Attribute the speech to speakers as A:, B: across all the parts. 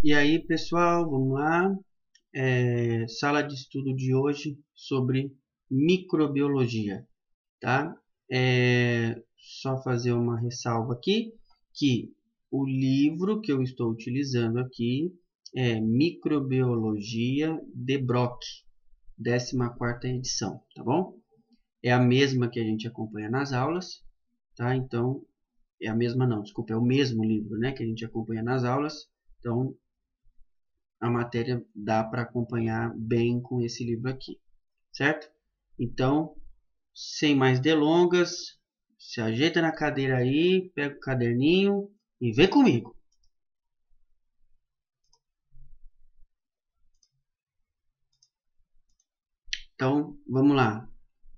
A: E aí, pessoal, vamos lá. Sala de estudo de hoje sobre microbiologia, tá? Só fazer uma ressalva aqui que o livro que eu estou utilizando aqui é Microbiologia de Brock, 14ª edição, tá bom? É a mesma que a gente acompanha nas aulas, tá? Então, é a mesma não, desculpa, é o mesmo livro, né, que a gente acompanha nas aulas. Então, a matéria dá para acompanhar bem com esse livro aqui, certo? Então, sem mais delongas, se ajeita na cadeira aí, pega o caderninho e vem comigo. Então, vamos lá.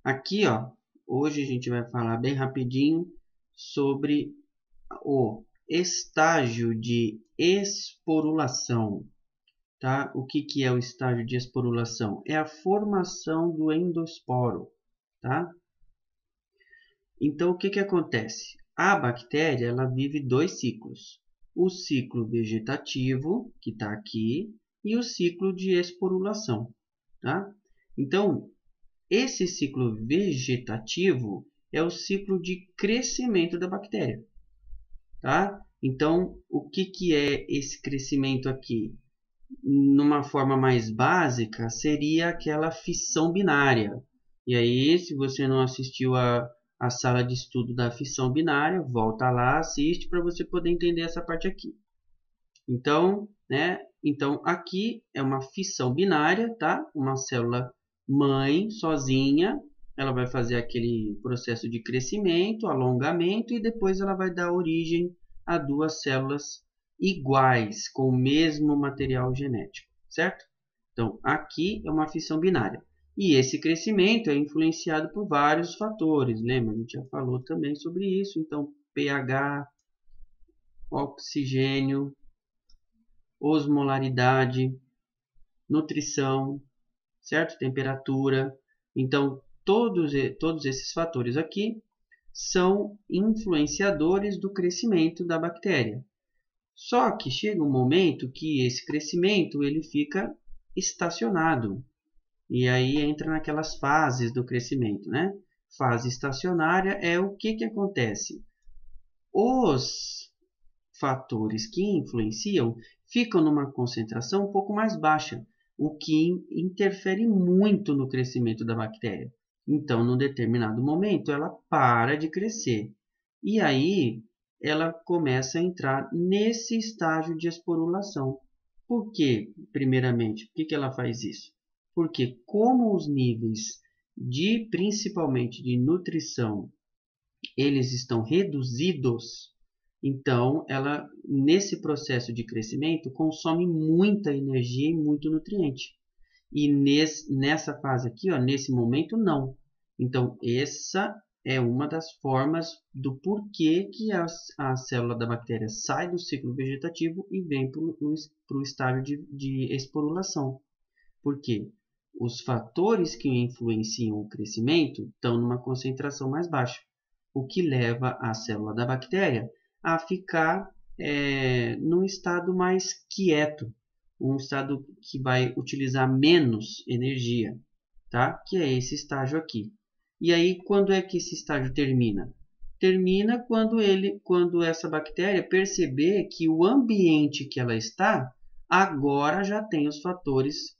A: Aqui, ó, hoje a gente vai falar bem rapidinho sobre o estágio de esporulação. Tá? O que é o estágio de esporulação? É a formação do endosporo. Tá? Então, o que acontece? A bactéria ela vive dois ciclos. O ciclo vegetativo, que está aqui, e o ciclo de esporulação. Tá? Então, esse ciclo vegetativo é o ciclo de crescimento da bactéria. Tá? Então, o que é esse crescimento aqui? Numa forma mais básica, seria aquela fissão binária. E aí, se você não assistiu a sala de estudo da fissão binária, volta lá, assiste para você poder entender essa parte aqui. Então, então aqui é uma fissão binária, tá? Uma célula mãe sozinha, ela vai fazer aquele processo de crescimento, alongamento e depois ela vai dar origem a duas células iguais, com o mesmo material genético, certo? Então, aqui é uma fissão binária. E esse crescimento é influenciado por vários fatores, lembra? A gente já falou também sobre isso. Então, pH, oxigênio, osmolaridade, nutrição, certo? Temperatura. Então, todos esses fatores aqui são influenciadores do crescimento da bactéria. Só que chega um momento que esse crescimento ele fica estacionado. E aí entra naquelas fases do crescimento, né? Fase estacionária é o que acontece? Os fatores que influenciam ficam numa concentração um pouco mais baixa, o que interfere muito no crescimento da bactéria. Então, num determinado momento, ela para de crescer. E aí, ela começa a entrar nesse estágio de esporulação. Por quê? Primeiramente, por que ela faz isso? Porque como os níveis principalmente de nutrição, eles estão reduzidos, então ela nesse processo de crescimento consome muita energia e muito nutriente. E nessa fase aqui, ó, nesse momento não. Então essa é uma das formas do porquê que a célula da bactéria sai do ciclo vegetativo e vem para o estágio de esporulação. Por quê? Os fatores que influenciam o crescimento estão numa concentração mais baixa, o que leva a célula da bactéria a ficar num estado mais quieto, um estado que vai utilizar menos energia, tá? Que é esse estágio aqui. E aí, quando é que esse estágio termina? Termina quando essa bactéria perceber que o ambiente que ela está agora já tem os fatores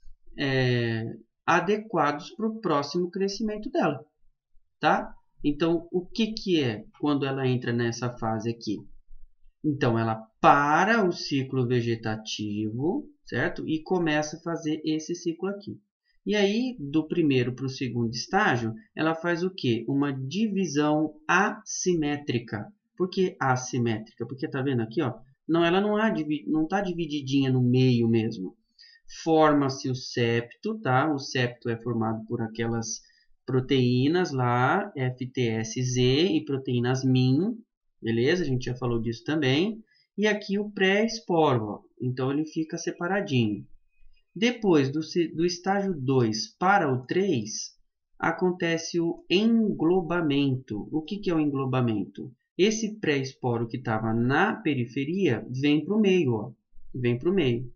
A: adequados para o próximo crescimento dela, tá? Então, o que é quando ela entra nessa fase aqui? Então, ela para o ciclo vegetativo, certo? E começa a fazer esse ciclo aqui. E aí, do primeiro para o segundo estágio, ela faz o quê? Uma divisão assimétrica. Por que assimétrica? Porque tá vendo aqui, ó? Não, ela não está divididinha no meio mesmo. Forma-se o septo, tá? O septo é formado por aquelas proteínas lá, FTSZ e proteínas MIN, beleza? A gente já falou disso também. E aqui o pré-esporo, então ele fica separadinho. Depois do estágio 2 para o 3, acontece o englobamento. O que é o englobamento? Esse pré-esporo que estava na periferia vem para o meio, ó. Vem para o meio.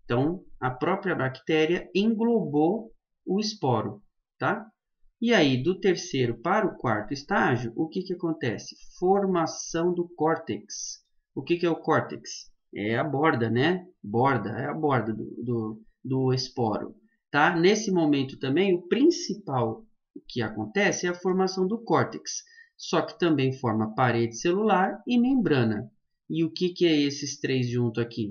A: Então, a própria bactéria englobou o esporo, tá? E aí, do terceiro para o quarto estágio, o que acontece? Formação do córtex. O que é o córtex? É a borda, né? Borda, é a borda do esporo. Tá? Nesse momento também, o principal que acontece é a formação do córtex. Só que também forma parede celular e membrana. E o que é esses três juntos aqui?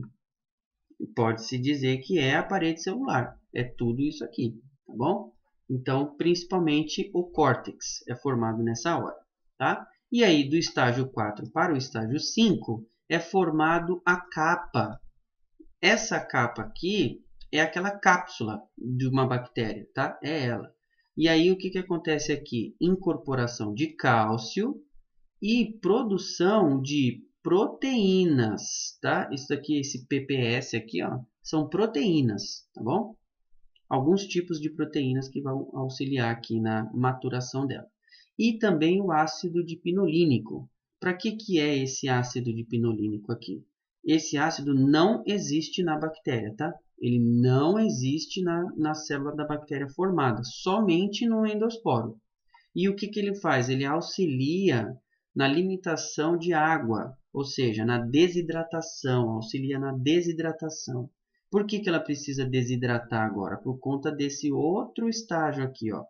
A: Pode-se dizer que é a parede celular. É tudo isso aqui, tá bom? Então, principalmente o córtex é formado nessa hora, tá? E aí, do estágio 4 para o estágio 5, é formado a capa. Essa capa aqui é aquela cápsula de uma bactéria, tá? É ela. E aí, o que acontece aqui? Incorporação de cálcio e produção de proteínas, tá? Isso daqui, esse PPS aqui, ó, são proteínas, tá bom? Alguns tipos de proteínas que vão auxiliar aqui na maturação dela. E também o ácido dipinolínico. Para que é esse ácido dipinolínico aqui? Esse ácido não existe na bactéria, tá? Ele não existe na célula da bactéria formada, somente no endosporo. E o que ele faz? Ele auxilia na limitação de água, ou seja, na desidratação, auxilia na desidratação. Por que ela precisa desidratar agora? Por conta desse outro estágio aqui, ó.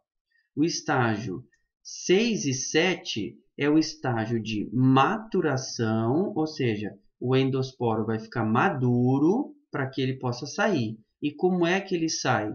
A: O estágio 6 e 7 é o estágio de maturação, ou seja, o endosporo vai ficar maduro para que ele possa sair. E como é que ele sai?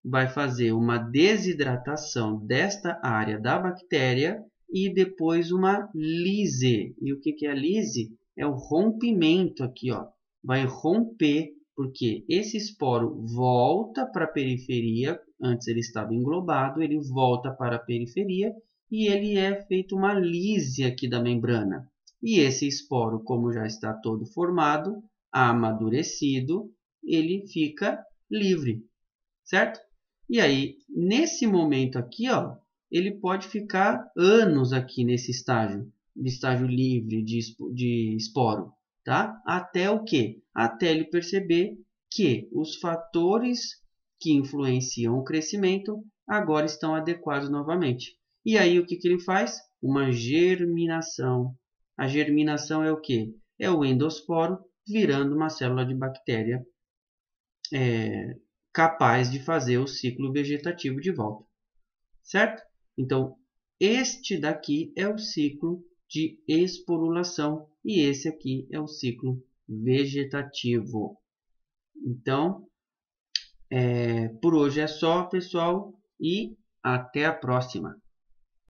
A: Vai fazer uma desidratação desta área da bactéria e depois uma lise. E o que é a lise? É o rompimento aqui, ó. Vai romper, porque esse esporo volta para a periferia, antes ele estava englobado, ele volta para a periferia e ele é feito uma lise aqui da membrana. E esse esporo, como já está todo formado, amadurecido, ele fica livre, certo? E aí, nesse momento aqui, ó, ele pode ficar anos aqui nesse estágio, de estágio livre de esporo, tá? Até o quê? Até ele perceber que os fatores que influenciam o crescimento agora estão adequados novamente. E aí, o que ele faz? Uma germinação. A germinação é o quê? É o endosporo virando uma célula de bactéria capaz de fazer o ciclo vegetativo de volta, certo? Então, este daqui é o ciclo de esporulação e esse aqui é o ciclo vegetativo. Então, por hoje é só, pessoal, e até a próxima.